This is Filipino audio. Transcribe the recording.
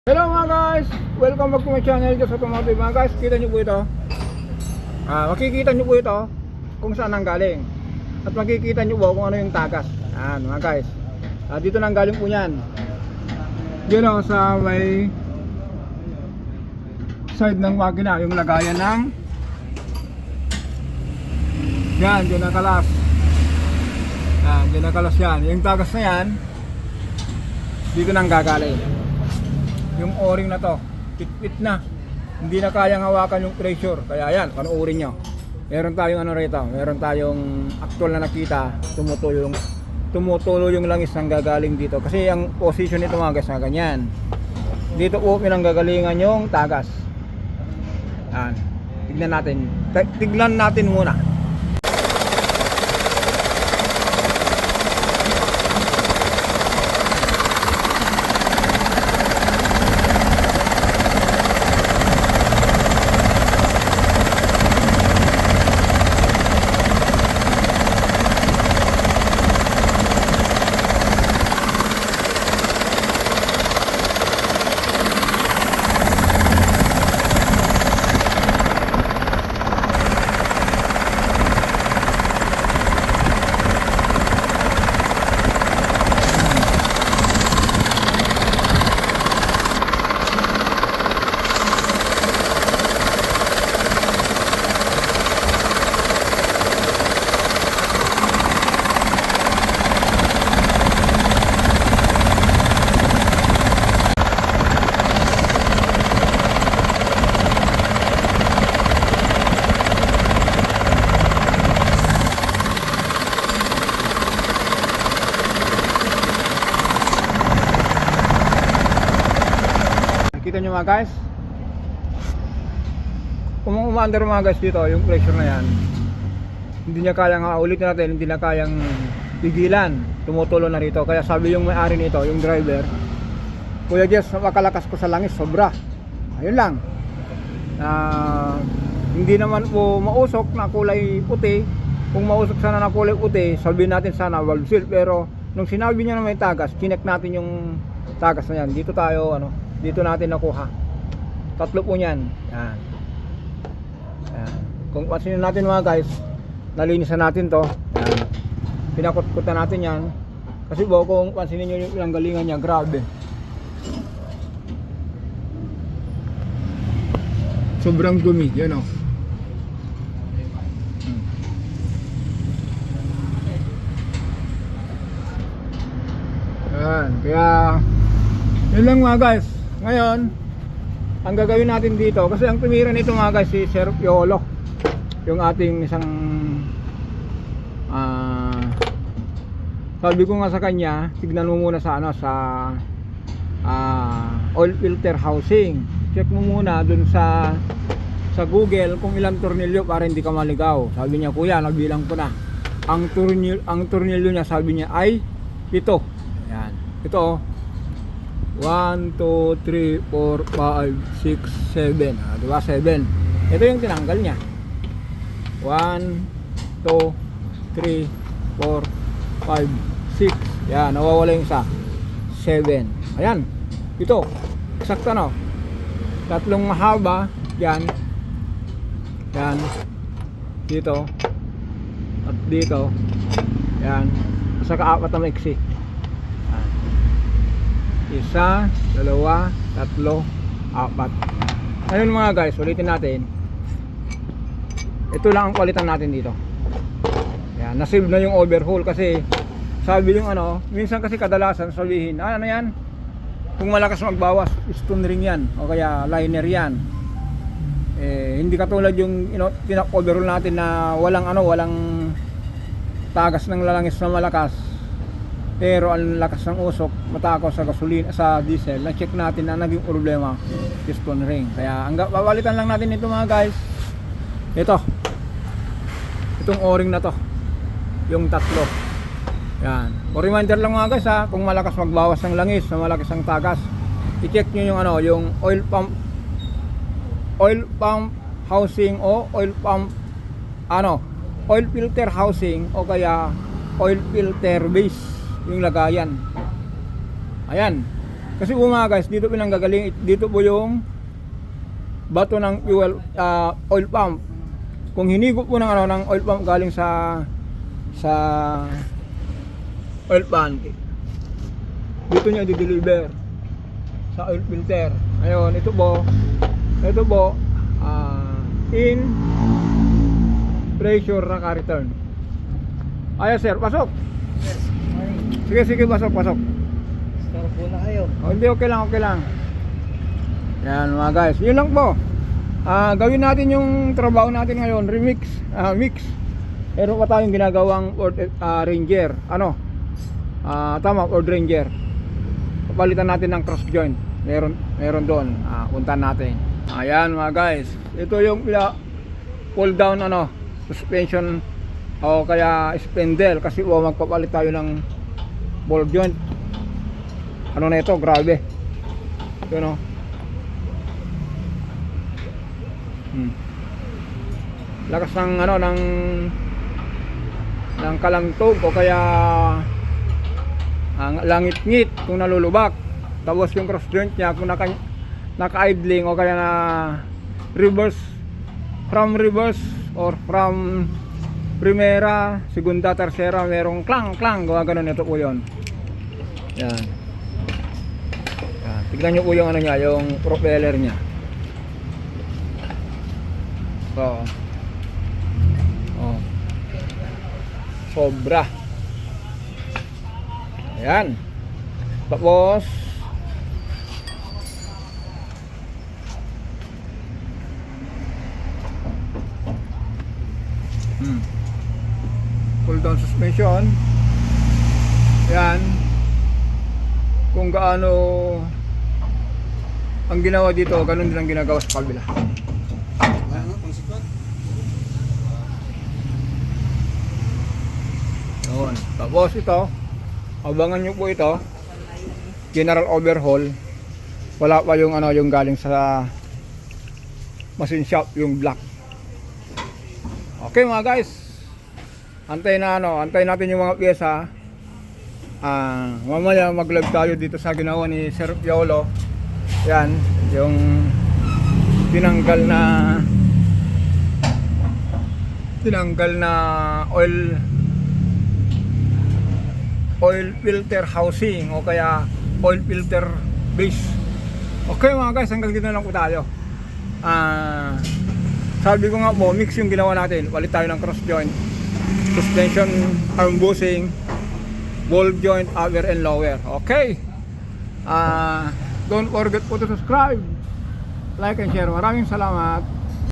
Hello mga guys! Welcome back to my channel, Just Automotive. Mga guys, kita nyo po ito. Makikita nyo po ito kung saan ang galing. At makikita nyo po kung ano yung tagas. Yan mga guys, dito nang galing po yan. Yun o, sa may side ng makina, yung lagayan ng yan, dyan nakalas. Yan, dyan nakalas yan. Yung tagas na yan, dito nang gagaling. Yung o-ring na to, pitpit na, hindi na kayang hawakan yung pressure. Kaya yan, panuorin nyo. Meron tayong ano rito, meron tayong actual na nakita, tumutulo yung langis ng gagaling dito. Kasi ang position nito mga guys na ganyan. Dito po pinanggagalingan yung tagas. Yan, tignan natin muna. Kita nyo mga guys, umaandar mga guys dito yung pressure na yan. Hindi niya kayang, ulitin natin, hindi na kayang pigilan, tumutulo na rito. Kaya sabi yung may-ari nito, yung driver, Kuya Jess, makalakas ko sa langis, sobra. Ayun lang, hindi naman po mausok na kulay puti. Kung mausok sana na kulay puti, sabihin natin sana valve seal. Pero nung sinabi niya na may tagas, chinek natin yung tagas na yan. Dito tayo dito natin nakuha. Tatlo po niyan. Yan. Yan. Kung pansinin natin mga guys, nalinisan natin to. Yan. Pinakot-kutan natin yan. Kasi kung pansinin nyo yung pinanggalingan niya, grabe. Sobrang dumi. Yan o. Yan. Kaya yun lang mga guys. Ngayon, ang gagawin natin dito, kasi ang tumira nito mga guys si Sir Piolo, yung ating isang sabi ko nga sa kanya, tignan mo muna sa sa oil filter housing. Check mo muna dun sa Google kung ilang tornilyo para hindi ka maligaw. Sabi niya, kuya, nagbilang ko na. Ang tornilyo niya, sabi niya ay ito. Yan. Ito 1, 2, 3, 4, 5, 6, 7. Diba? 7. Ito yung tinanggal niya. 1, 2, 3, 4, 5, 6. Yan, nawawala yung isa. 7. Ayan. Ito. Eksakto no. Tatlong mahaba. Yan. Yan. Dito. At dito. Yan. Saka 4 na maiksi. Isa, dalawa, tatlo, 4. Ngayon mga guys, ulitin natin. Ito lang ang palitan natin dito. Yan, nasave na yung overhaul kasi sabi yung minsan kasi kadalasan sabihin, ano yan? Kung malakas magbawas, stone ring yan o kaya liner yan. Hindi katulad yung overhaul natin na walang tagas ng lalangis na malakas. Pero ang lakas ng usok, matakaw sa gasolina, sa diesel. Na-check natin na naging problema, piston ring. Kaya babalitan lang natin ito mga guys. Itong o-ring na to, yung tatlo. Yan. For reminder lang mga guys kung malakas magbawas ng langis, na malakas ang tagas, i-check nyo yung yung oil pump housing o oil pump oil filter housing o kaya oil filter base yung lagayan. Ayan, Kasi po mga guys, dito pinanggagaling, dito po yung bato ng fuel, oil pump. Kung hinigo po ng ng oil pump galing sa oil pump, dito niya i-deliver sa oil filter. Ngayon, ito po in pressure naka-return. Ayan sir, pasok. Yes, morning. Sige, pasok. Start po na kayo. Hindi, okay lang. Yan mga guys, yun lang po. Gawin natin yung trabaho natin ngayon, mix. Meron pa tayong ginagawang Ford Ranger. Tama, Ford Ranger. Papalitan natin ng cross joint. Meron doon. Puntahan natin. Ayan mga guys, ito yung pull down suspension o kaya spindle, kasi magpapalit tayo ng ball joint. Na ito, grabe. Yun lakas ng kalangtog o kaya langit-ngit kung nalulubak. Tapos yung cross joint niya kung naka-idling o kaya na reverse or from primera, segunda, tercera, merong klang gawa ganun. Ito po yun. Yan. Tignan nyo po yung yung propeller niya. Sobra. Ayan. Tapos pull down suspension. Ayan. Kung gaano ang ginawa dito, ganun din ang ginagawa sa kabila. Yun. Tapos ito, abangan nyo po ito, general overhaul. Wala pa yung yung galing sa machine shop, yung black. Okay mga guys, antay natin yung mga pyesa. Mamaya mag-live tayo dito sa ginawa ni Sir Piolo. Yan, yung tinanggal na oil filter housing o kaya oil filter base. Okay mga guys, hanggang dito na lang po tayo. Sabi ko nga po, mix yung ginawa natin. Palit tayo ng cross joint, suspension arm bushing, ball joint upper and lower. Okay, don't forget po to subscribe, like and share. Maraming salamat.